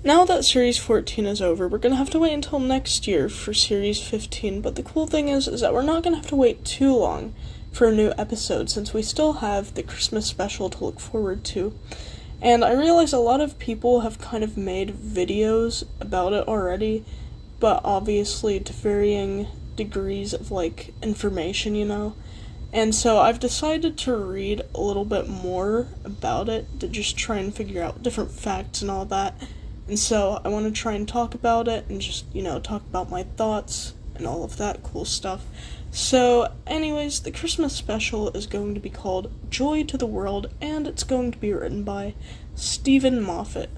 Now that Series 14 is over, we're gonna have to wait until next year for Series 15, but the cool thing is that we're not gonna have to wait too long for a new episode, since we still have the Christmas special to look forward to. And I realize a lot of people have kind of made videos about it already, but obviously to varying degrees of, information, And so I've decided to read a little bit more about it, to just try and figure out different facts and all that. And so I want to try and talk about it and just, talk about my thoughts and all of that cool stuff. So, anyways, the Christmas special is going to be called Joy to the World, and it's going to be written by Stephen Moffat,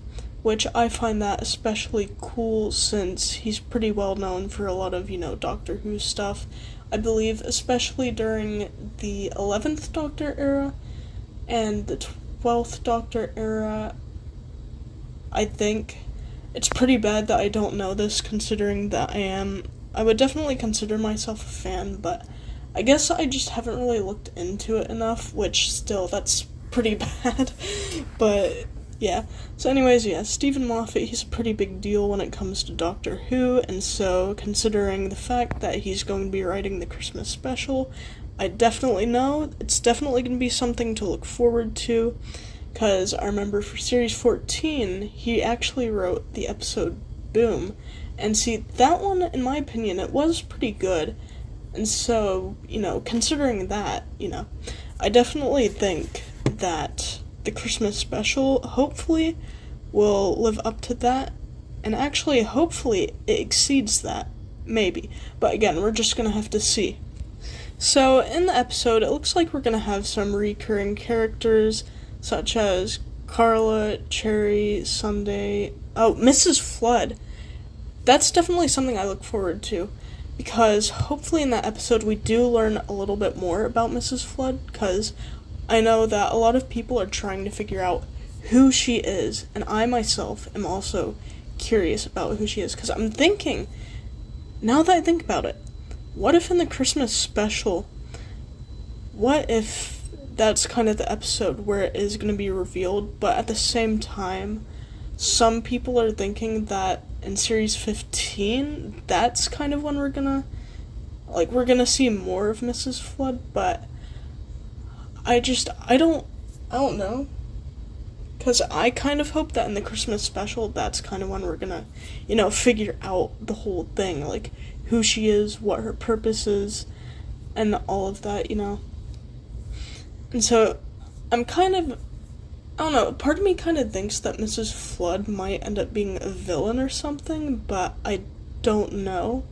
which I find that especially cool since he's pretty well known for a lot of, Doctor Who stuff. I believe, especially during the 11th Doctor era and the 12th Doctor era. I think it's pretty bad that I don't know this, considering that I would definitely consider myself a fan, but I guess I just haven't really looked into it enough, which still, that's pretty bad, but yeah. So anyways, yeah, Stephen Moffat, he's a pretty big deal when it comes to Doctor Who, and so, considering the fact that he's going to be writing the Christmas special, I definitely know it's definitely going to be something to look forward to. Because I remember for Series 14, he actually wrote the episode Boom. And see, that one, in my opinion, it was pretty good. And so, considering that, I definitely think that the Christmas special, hopefully, will live up to that. And actually, hopefully, it exceeds that. Maybe. But again, we're just gonna have to see. So, in the episode, it looks like we're gonna have some recurring characters, such as Carla, Cherry, Sunday, Mrs. Flood. That's definitely something I look forward to, because hopefully in that episode we do learn a little bit more about Mrs. Flood, because I know that a lot of people are trying to figure out who she is, and I myself am also curious about who she is, because I'm thinking, now that I think about it, what if in the Christmas special, what if that's kind of the episode where it is going to be revealed, but at the same time, some people are thinking that in Series 15, that's kind of when we're gonna see more of Mrs. Flood, but I don't know, because I kind of hope that in the Christmas special, that's kind of when we're gonna, figure out the whole thing, like, who she is, what her purpose is, and all of that, And so, I'm kind of, I don't know, part of me kind of thinks that Mrs. Flood might end up being a villain or something, but I don't know.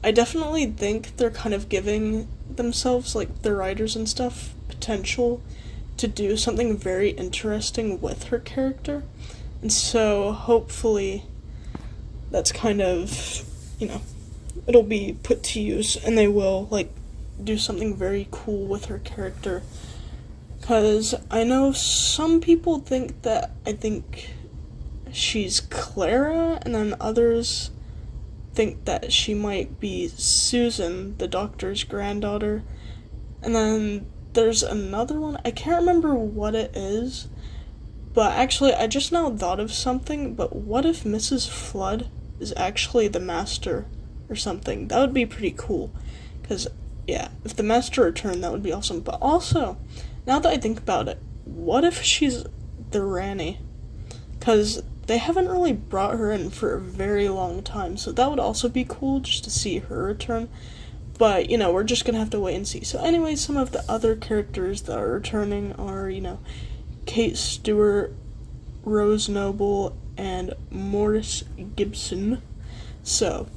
I definitely think they're kind of giving themselves, the writers and stuff, potential to do something very interesting with her character. And so, hopefully, that's kind of, it'll be put to use, and they will, do something very cool with her character. Because I know some people think that I think she's Clara, and then others think that she might be Susan, the Doctor's granddaughter. And then there's another one, I can't remember what it is, but actually I just now thought of something, but what if Mrs. Flood is actually the Master or something? That would be pretty cool, because, yeah, if the Master returned, that would be awesome. But also, now that I think about it, what if she's the Ranny? Because they haven't really brought her in for a very long time, so that would also be cool, just to see her return. But, we're just gonna have to wait and see. So anyway, some of the other characters that are returning are, Kate Stewart, Rose Noble, and Morris Gibson. So,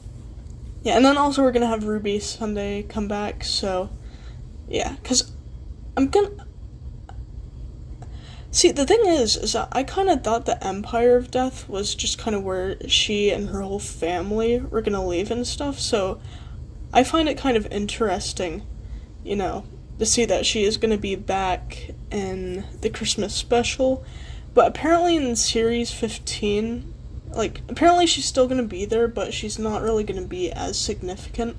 yeah, and then also we're gonna have Ruby Sunday come back, so, yeah, because see, the thing is that I kind of thought the Empire of Death was just kind of where she and her whole family were gonna leave and stuff, so I find it kind of interesting, to see that she is gonna be back in the Christmas special, but apparently in Series 15, apparently she's still gonna be there, but she's not really gonna be as significant,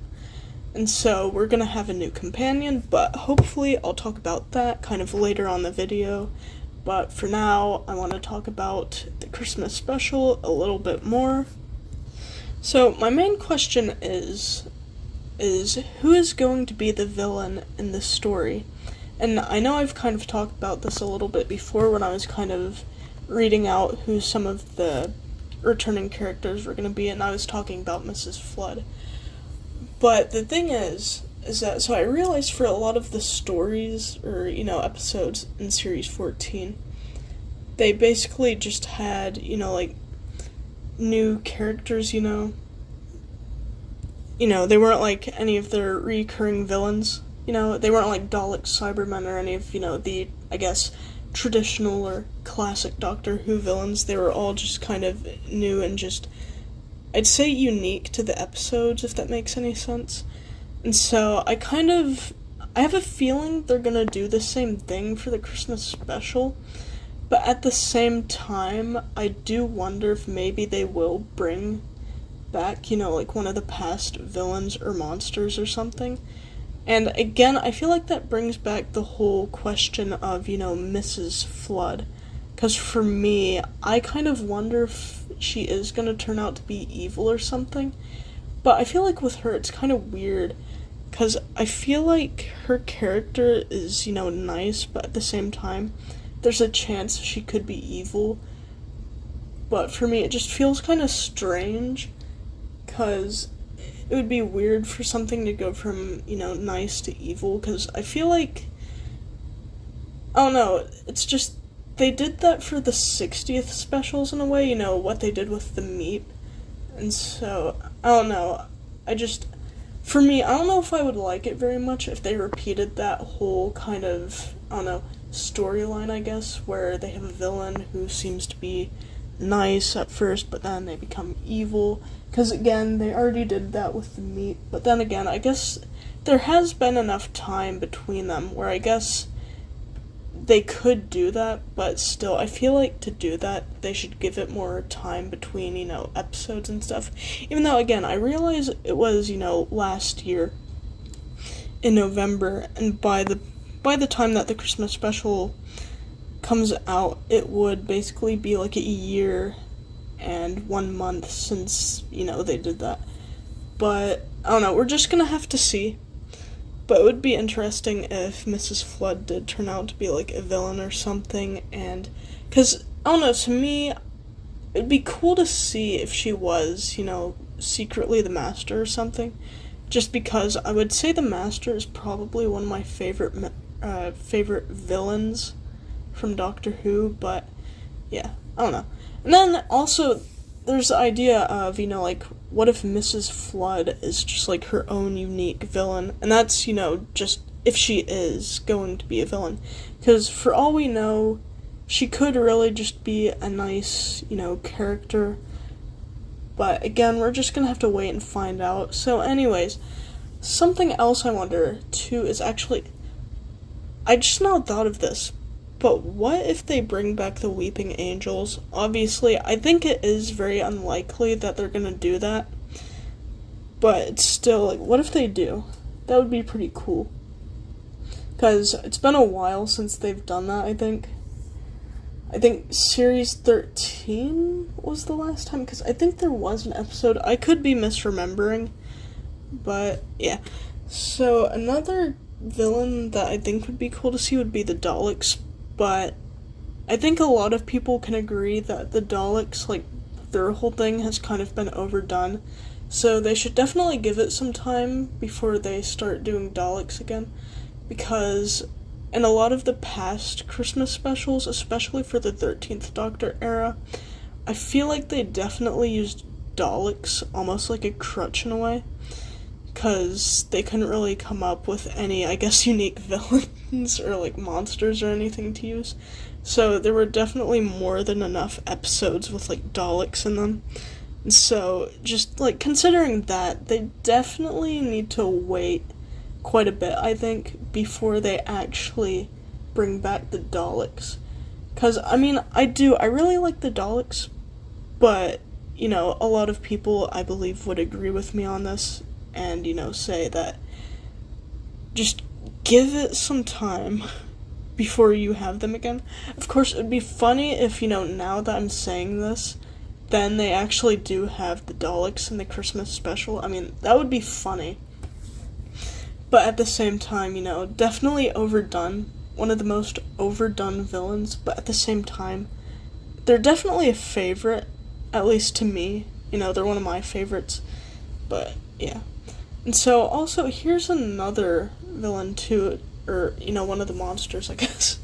and so we're gonna have a new companion, but hopefully I'll talk about that kind of later on the video. But for now, I want to talk about the Christmas special a little bit more. So my main question is who is going to be the villain in this story? And I know I've kind of talked about this a little bit before when I was kind of reading out who some of the returning characters were going to be, and I was talking about Mrs. Flood. But the thing is that, so I realized for a lot of the stories, or, episodes in Series 14, they basically just had, new characters, they weren't like any of their recurring villains, they weren't like Dalek, Cybermen, or any of, the, I guess, traditional or classic Doctor Who villains. They were all just kind of new and just, I'd say, unique to the episodes, if that makes any sense. And so I have a feeling they're gonna do the same thing for the Christmas special, but at the same time, I do wonder if maybe they will bring back, one of the past villains or monsters or something. And again, I feel like that brings back the whole question of, Mrs. Flood. Because for me, I kind of wonder if she is going to turn out to be evil or something. But I feel like with her, it's kind of weird. Because I feel like her character is, nice, but at the same time, there's a chance she could be evil. But for me, it just feels kind of strange. Because it would be weird for something to go from, nice to evil, because I feel like, I don't know, it's just, they did that for the 60th specials in a way, what they did with the Meep, and so, I don't know, for me, I don't know if I would like it very much if they repeated that whole kind of, I don't know, storyline, I guess, where they have a villain who seems to be nice at first, but then they become evil. Because again, they already did that with the Meat, but then again, I guess there has been enough time between them where I guess they could do that, but still, I feel like to do that, they should give it more time between, episodes and stuff. Even though, again, I realize it was, last year in November, and by the time that the Christmas special comes out, it would basically be like a year and 1 month since, they did that. But, I don't know, we're just gonna have to see. But it would be interesting if Mrs. Flood did turn out to be, like, a villain or something, and, because, I don't know, to me, it'd be cool to see if she was, secretly the Master or something, just because I would say the Master is probably one of my favorite villains from Doctor Who, but, yeah, I don't know. And then, also, there's the idea of, what if Mrs. Flood is just, her own unique villain, and that's, just if she is going to be a villain, because for all we know, she could really just be a nice, character, but again, we're just gonna have to wait and find out. So anyways, something else I wonder, too, is actually, I just now thought of this, but what if they bring back the Weeping Angels? Obviously, I think it is very unlikely that they're gonna do that. But it's still, what if they do? That would be pretty cool. Because it's been a while since they've done that, I think. I think Series 13 was the last time, because I think there was an episode. I could be misremembering. But, yeah. So, another villain that I think would be cool to see would be the Daleks. But I think a lot of people can agree that the Daleks, their whole thing has kind of been overdone. So they should definitely give it some time before they start doing Daleks again. Because in a lot of the past Christmas specials, especially for the 13th Doctor era, I feel like they definitely used Daleks almost like a crutch in a way. Because they couldn't really come up with any, I guess, unique villains or, monsters or anything to use. So there were definitely more than enough episodes with, Daleks in them. And so, just, considering that, they definitely need to wait quite a bit, I think, before they actually bring back the Daleks. Because, I really like the Daleks, but, a lot of people, I believe, would agree with me on this. And, say that just give it some time before you have them again. Of course, it'd be funny if, now that I'm saying this, then they actually do have the Daleks in the Christmas special. I mean, that would be funny. But at the same time, definitely overdone. One of the most overdone villains, but at the same time, they're definitely a favorite, at least to me. They're one of my favorites. But, yeah. And so, also, here's another villain, too, or, one of the monsters, I guess.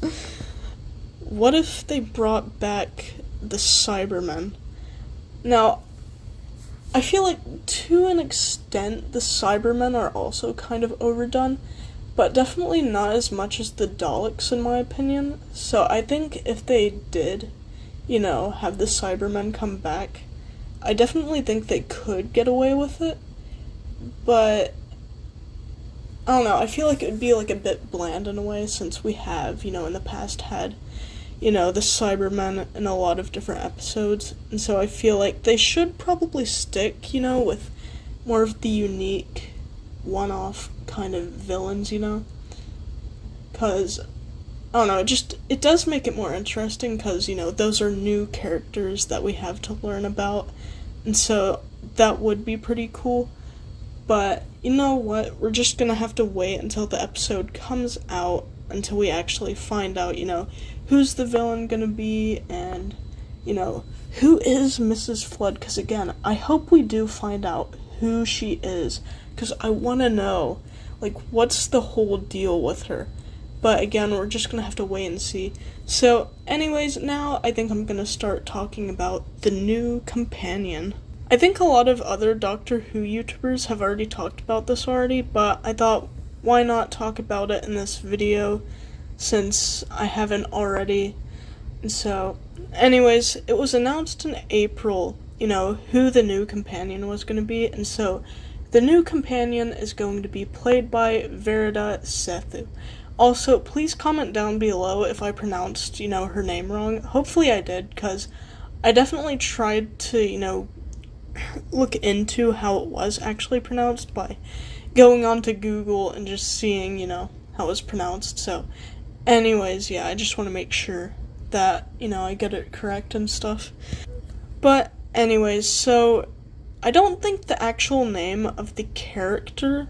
What if they brought back the Cybermen? Now, I feel like, to an extent, the Cybermen are also kind of overdone, but definitely not as much as the Daleks, in my opinion. So I think if they did, have the Cybermen come back, I definitely think they could get away with it, but I don't know, I feel like it would be, a bit bland in a way, since we have, in the past had, the Cybermen in a lot of different episodes, and so I feel like they should probably stick, with more of the unique, one-off kind of villains, because, I don't know, it does make it more interesting, because, those are new characters that we have to learn about, and so that would be pretty cool. But, you know what, we're just gonna have to wait until the episode comes out, until we actually find out, who's the villain gonna be, and, who is Mrs. Flood, because again, I hope we do find out who she is, because I want to know, what's the whole deal with her. But again, we're just gonna have to wait and see. So, anyways, now I think I'm gonna start talking about the new companion. I think a lot of other Doctor Who YouTubers have already talked about this already, but I thought, why not talk about it in this video, since I haven't already. And so, anyways, it was announced in April, who the new companion was going to be, and so, the new companion is going to be played by Verida Sethu. Also, please comment down below if I pronounced, her name wrong. Hopefully I did, because I definitely tried to, look into how it was actually pronounced by going onto Google and just seeing, how it was pronounced. So, anyways, yeah, I just want to make sure that, I get it correct and stuff. But, anyways, so, I don't think the actual name of the character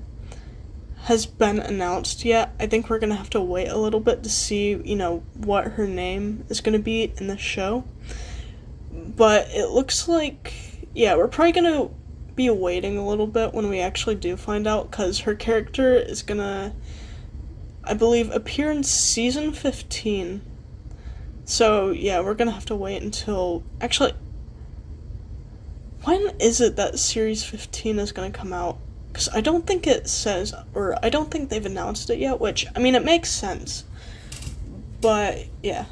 has been announced yet. I think we're gonna have to wait a little bit to see, what her name is gonna be in the show. But it looks like, yeah, we're probably gonna be waiting a little bit when we actually do find out, because her character is gonna, I believe, appear in season 15. So, yeah, we're gonna have to wait until, actually, when is it that series 15 is gonna come out? Because I don't think it says, or I don't think they've announced it yet, which, I mean, it makes sense. But, yeah.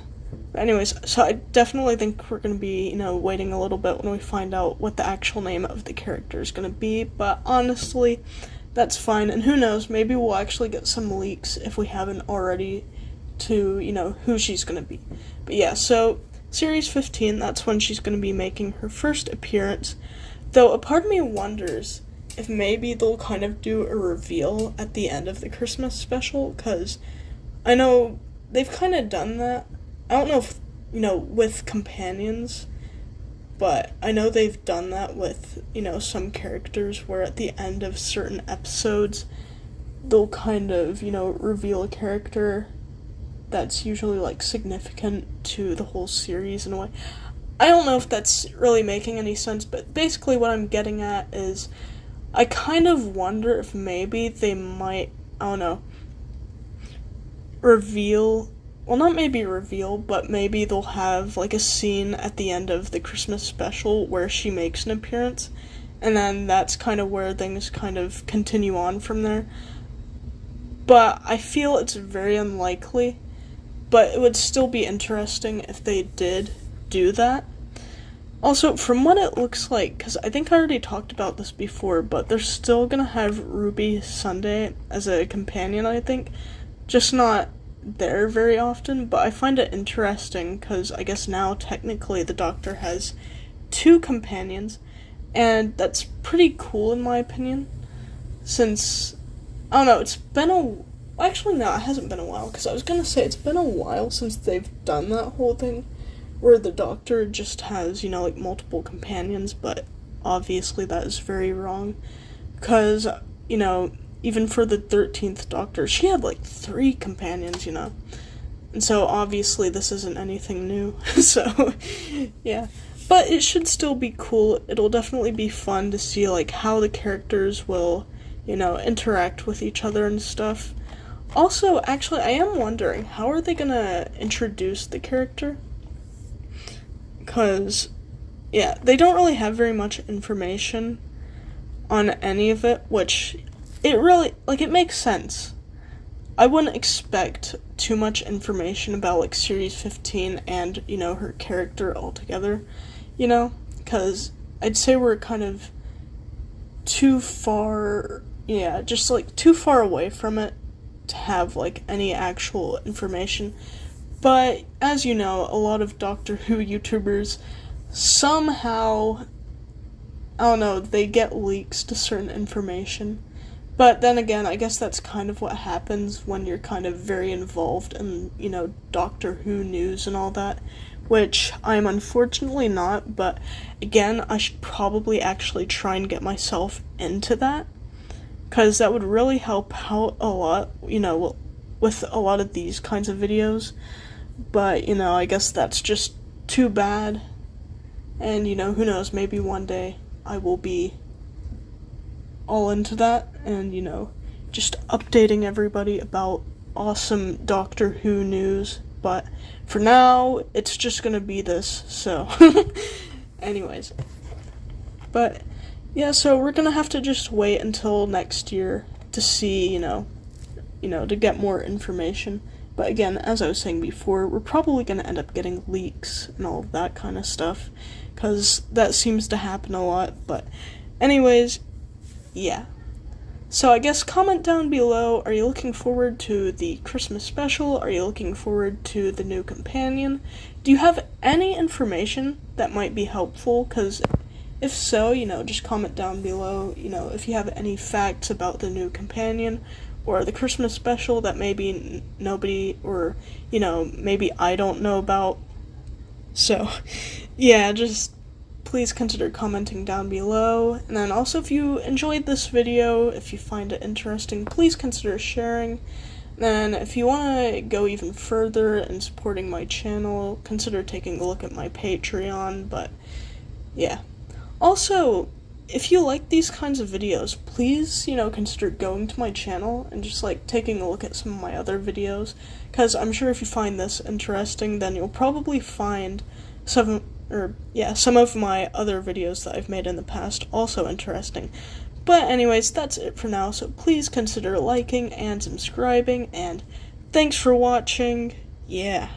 But anyways, so I definitely think we're going to be, waiting a little bit when we find out what the actual name of the character is going to be, but honestly, that's fine, and who knows, maybe we'll actually get some leaks if we haven't already to, who she's going to be. But yeah, so, Series 15, that's when she's going to be making her first appearance, though a part of me wonders if maybe they'll kind of do a reveal at the end of the Christmas special, because I know they've kind of done that. I don't know if, with companions, but I know they've done that with, some characters where at the end of certain episodes, they'll kind of, reveal a character that's usually, significant to the whole series in a way. I don't know if that's really making any sense, but basically what I'm getting at is I kind of wonder if maybe they might, I don't know, reveal, well, not maybe reveal, but maybe they'll have, a scene at the end of the Christmas special where she makes an appearance, and then that's kind of where things kind of continue on from there. But I feel it's very unlikely, but it would still be interesting if they did do that. Also, from what it looks like, because I think I already talked about this before, but they're still gonna have Ruby Sunday as a companion, I think. Just not there very often, but I find it interesting, because I guess now, technically, the Doctor has 2 companions, and that's pretty cool in my opinion, since, I don't know, it's been Actually, no, it hasn't been a while, because I was gonna say it's been a while since they've done that whole thing where the Doctor just has, like, multiple companions, but obviously that is very wrong, because, even for the 13th Doctor, she had, like, 3 companions, and so obviously this isn't anything new, so, yeah. But it should still be cool. It'll definitely be fun to see, like, how the characters will, interact with each other and stuff. Also, actually, I am wondering, how are they gonna introduce the character? Because, yeah, they don't really have very much information on any of it, which, it makes sense. I wouldn't expect too much information about, like, Series 15 and, her character altogether, because I'd say we're kind of too far, just, like, too far away from it to have, like, any actual information. But, as you know, a lot of Doctor Who YouTubers somehow, I don't know, they get leaks to certain information. But then again, I guess that's kind of what happens when you're kind of very involved in, Doctor Who news and all that, which I'm unfortunately not, but again, I should probably actually try and get myself into that, because that would really help out a lot, with a lot of these kinds of videos, but, I guess that's just too bad, and, who knows, maybe one day I will be all into that, and, just updating everybody about awesome Doctor Who news, but for now, it's just gonna be this, so, anyways, but, yeah, so we're gonna have to just wait until next year to see, to get more information, but again, as I was saying before, we're probably gonna end up getting leaks and all of that kind of stuff, because that seems to happen a lot, but anyways, yeah. So I guess comment down below, are you looking forward to the Christmas special? Are you looking forward to the new companion? Do you have any information that might be helpful? Because if so, just comment down below, if you have any facts about the new companion or the Christmas special that maybe nobody, or, maybe I don't know about. So, yeah, just please consider commenting down below, and then also if you enjoyed this video, if you find it interesting, please consider sharing, and if you want to go even further in supporting my channel, consider taking a look at my Patreon, but yeah. Also, if you like these kinds of videos, please, consider going to my channel and just, like, taking a look at some of my other videos, because I'm sure if you find this interesting, then you'll probably find some of my other videos that I've made in the past also interesting. But anyways, that's it for now, so please consider liking and subscribing, and thanks for watching, yeah.